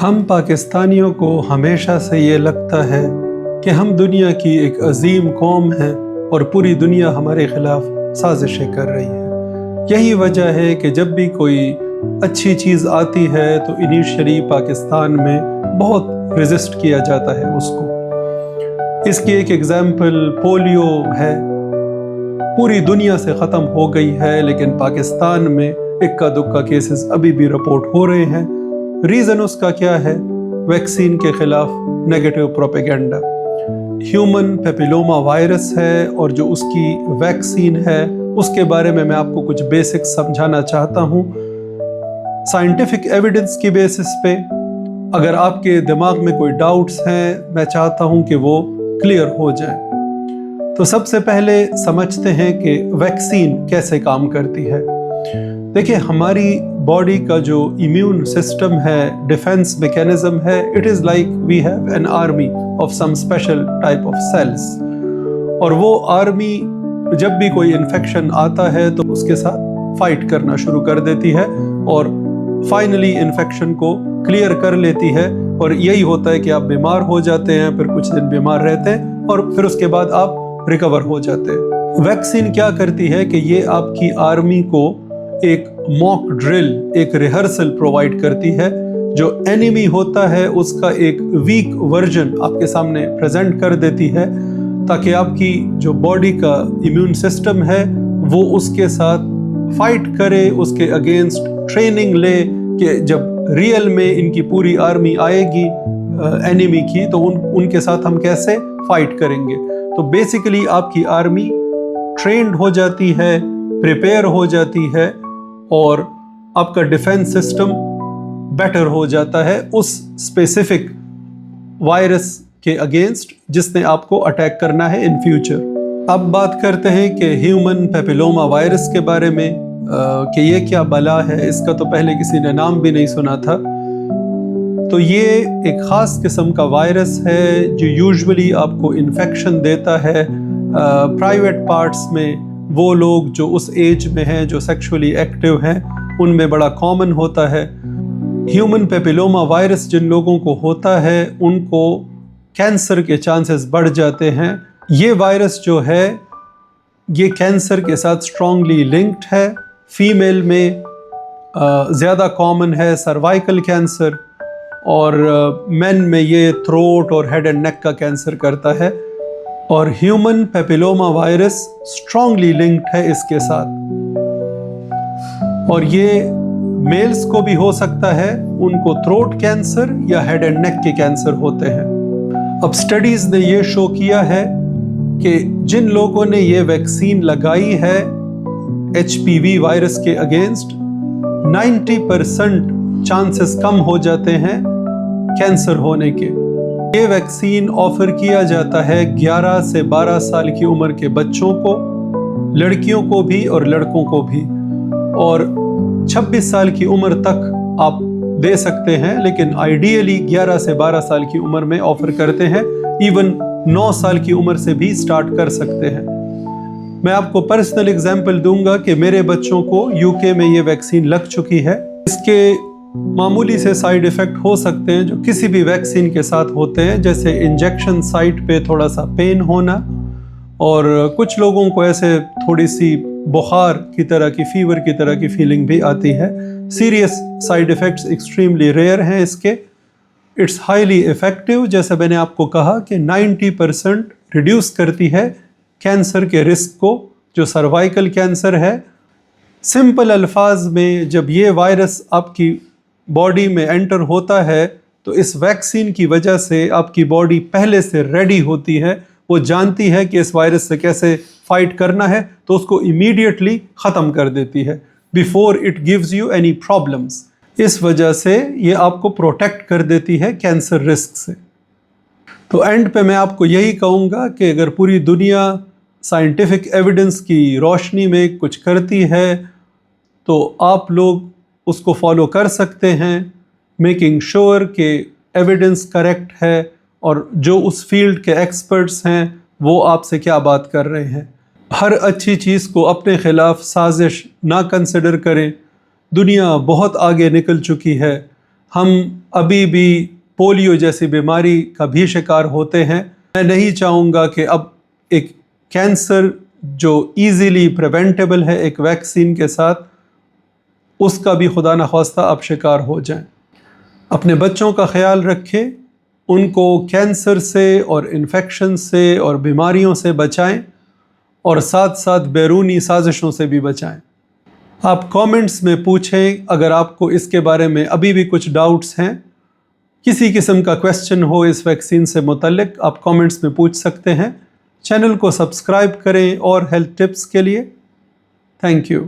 ہم پاکستانیوں کو ہمیشہ سے یہ لگتا ہے کہ ہم دنیا کی ایک عظیم قوم ہیں اور پوری دنیا ہمارے خلاف سازشیں کر رہی ہے۔ یہی وجہ ہے کہ جب بھی کوئی اچھی چیز آتی ہے تو انیشلی پاکستان میں بہت ریزسٹ کیا جاتا ہے اس کو۔ اس کی ایک ایگزامپل پولیو ہے، پوری دنیا سے ختم ہو گئی ہے لیکن پاکستان میں اکا دکا کیسز ابھی بھی رپورٹ ہو رہے ہیں۔ ریزن اس کا کیا ہے؟ ویکسین کے خلاف negative propaganda. Human papilloma virus ہے اور جو اس کی ویکسین ہے اس کے بارے میں آپ کو کچھ بیسکس سمجھانا چاہتا ہوں سائنٹیفک ایویڈنس کی بیسس پہ۔ اگر آپ کے دماغ میں کوئی ڈاؤٹس ہیں میں چاہتا ہوں کہ وہ کلیئر ہو جائیں۔ تو سب سے پہلے سمجھتے ہیں کہ ویکسین کیسے کام کرتی ہے۔ دیکھیں، ہماری باڈی کا جو امیون سسٹم ہے، ڈیفنس میکینزم ہے، it is like we have an army of some special type of cells, اور وہ آرمی جب بھی کوئی انفیکشن آتا ہے تو اس کے ساتھ فائٹ کرنا شروع کر دیتی ہے اور فائنلی انفیکشن کو کلیئر کر لیتی ہے، اور یہی ہوتا ہے کہ آپ بیمار ہو جاتے ہیں، پھر کچھ دن بیمار رہتے ہیں اور پھر اس کے بعد آپ ریکور ہو جاتے ہیں۔ ویکسین کیا کرتی ہے کہ یہ آپ کی آرمی کو ایک موک ڈرل، ایک ریہرسل پرووائڈ کرتی ہے۔ جو اینیمی ہوتا ہے اس کا ایک ویک ورژن آپ کے سامنے پریزنٹ کر دیتی ہے تاکہ آپ کی جو باڈی کا امیون سسٹم ہے وہ اس کے ساتھ فائٹ کرے، اس کے اگینسٹ ٹریننگ لے کہ جب ریئل میں ان کی پوری آرمی آئے گی اینیمی کی تو ان کے ساتھ ہم کیسے فائٹ کریں گے۔ تو بیسیکلی آپ کی آرمی ٹرینڈ ہو جاتی ہے، پریپیئر ہو جاتی ہے، اور آپ کا ڈیفنس سسٹم بیٹر ہو جاتا ہے اس اسپیسیفک وائرس کے اگینسٹ جس نے آپ کو اٹیک کرنا ہے ان فیوچر۔ اب بات کرتے ہیں کہ ہیومن پیپیلوما وائرس کے بارے میں کہ یہ کیا بلا ہے، اس کا تو پہلے کسی نے نام بھی نہیں سنا تھا۔ تو یہ ایک خاص قسم کا وائرس ہے جو یوزولی آپ کو انفیکشن دیتا ہے پرائیویٹ پارٹس میں۔ وہ لوگ جو اس ایج میں ہیں، جو سیکشولی ایکٹیو ہیں، ان میں بڑا کامن ہوتا ہے۔ ہیومن پیپیلوما وائرس جن لوگوں کو ہوتا ہے ان کو کینسر کے چانسز بڑھ جاتے ہیں۔ یہ وائرس جو ہے یہ کینسر کے ساتھ اسٹرانگلی لنکڈ ہے۔ فیمیل میں زیادہ کامن ہے سروائکل کینسر، اور مین میں یہ تھروٹ اور ہیڈ اینڈ نیک کا کینسر کرتا ہے، اور human papilloma virus strongly linked ہے اس کے ساتھ، اور یہ میلز کو بھی ہو سکتا ہے، ان کو تھروٹ کینسر یا ہیڈ اینڈ نیک کے کینسر ہوتے ہیں۔ اب سٹڈیز نے یہ شو کیا ہے کہ جن لوگوں نے یہ ویکسین لگائی ہے ایچ پی وی وائرس کے اگینسٹ، 90% چانسز کم ہو جاتے ہیں کینسر ہونے کے۔ یہ ویکسین آفر کیا جاتا ہے 11 سے 12 سال کی عمر کے بچوں کو، لڑکیوں کو بھی اور لڑکوں کو بھی، اور 26 سال کی عمر تک آپ دے سکتے ہیں، لیکن آئیڈیلی 11 سے 12 سال کی عمر میں آفر کرتے ہیں۔ ایون 9 سال کی عمر سے بھی سٹارٹ کر سکتے ہیں۔ میں آپ کو پرسنل ایگزامپل دوں گا کہ میرے بچوں کو یو کے میں یہ ویکسین لگ چکی ہے۔ اس کے معمولی سے سائیڈ ایفیکٹ ہو سکتے ہیں جو کسی بھی ویکسین کے ساتھ ہوتے ہیں، جیسے انجیکشن سائٹ پہ تھوڑا سا پین ہونا، اور کچھ لوگوں کو ایسے تھوڑی سی بخار کی طرح کی، فیور کی طرح کی فیلنگ بھی آتی ہے۔ Serious side effects extremely rare ہیں اس کے۔ اٹس ہائیلی افیکٹو، جیسے میں نے آپ کو کہا کہ 90% ریڈیوس کرتی ہے کینسر کے رسک کو، جو سروائکل کینسر ہے۔ سمپل الفاظ میں جب یہ وائرس آپ کی باڈی میں انٹر ہوتا ہے تو اس ویکسین کی وجہ سے آپ کی باڈی پہلے سے ریڈی ہوتی ہے، وہ جانتی ہے کہ اس وائرس سے کیسے فائٹ کرنا ہے، تو اس کو امیڈیٹلی ختم کر دیتی ہے before it gives you any problems. اس وجہ سے یہ آپ کو پروٹیکٹ کر دیتی ہے کینسر رسک سے۔ تو اینڈ پہ میں آپ کو یہی کہوں گا کہ اگر پوری دنیا سائنٹیفک ایویڈنس کی روشنی میں کچھ کرتی ہے تو آپ لوگ اس کو فالو کر سکتے ہیں، میکنگ شور کہ ایویڈنس کریکٹ ہے، اور جو اس فیلڈ کے ایکسپرٹس ہیں وہ آپ سے کیا بات کر رہے ہیں۔ ہر اچھی چیز کو اپنے خلاف سازش نہ کنسیڈر کریں۔ دنیا بہت آگے نکل چکی ہے۔ ہم ابھی بھی پولیو جیسی بیماری کا بھی شکار ہوتے ہیں۔ میں نہیں چاہوں گا کہ اب ایک کینسر جو ایزیلی پریونٹیبل ہے ایک ویکسین کے ساتھ، اس کا بھی خدا نخواستہ آپ شکار ہو جائیں۔ اپنے بچوں کا خیال رکھیں، ان کو کینسر سے اور انفیکشن سے اور بیماریوں سے بچائیں، اور ساتھ ساتھ بیرونی سازشوں سے بھی بچائیں۔ آپ کامنٹس میں پوچھیں، اگر آپ کو اس کے بارے میں ابھی بھی کچھ ڈاؤٹس ہیں، کسی قسم کا کویسچن ہو اس ویکسین سے متعلق، آپ کامنٹس میں پوچھ سکتے ہیں۔ چینل کو سبسکرائب کریں اور ہیلتھ ٹپس کے لیے۔ Thank you.